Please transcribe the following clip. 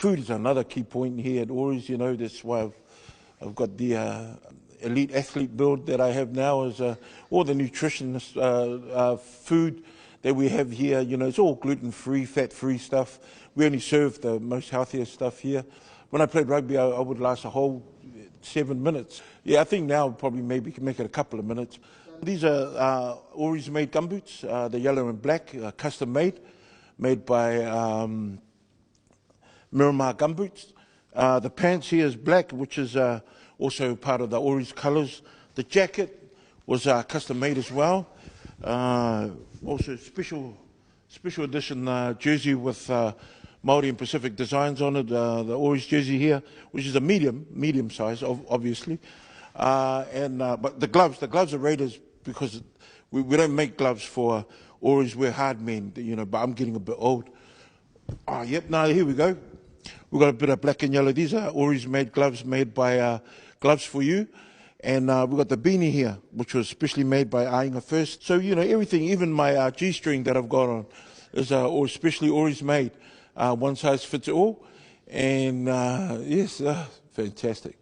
food is another key point here at Oris. You know, that's why I've got the elite athlete build that I have now. Is all the nutritionist food that we have here. You know, it's all gluten-free, fat-free stuff. We only serve the most healthiest stuff here. When I played rugby, I would last a whole 7 minutes. Yeah, I think now probably maybe can make it a couple of minutes. These are Oris made gumboots, the yellow and black, custom made by Miramar Gumboots. The pants here is black, which is also part of the Oris colours. The jacket was custom made as well. Also special edition jersey with Māori and Pacific designs on it. The Oris jersey here, which is a medium size, obviously. But the gloves are Raiders because we don't make gloves for Oris. We're hard men, you know. But I'm getting a bit old. Oh, yep. Now here we go. We've got a bit of black and yellow. These are Oris made gloves made by Gloves for You. And we've got the beanie here, which was specially made by Ainga First. So, you know, everything, even my G-string that I've got on is especially Oris made. One size fits all. And yes, fantastic.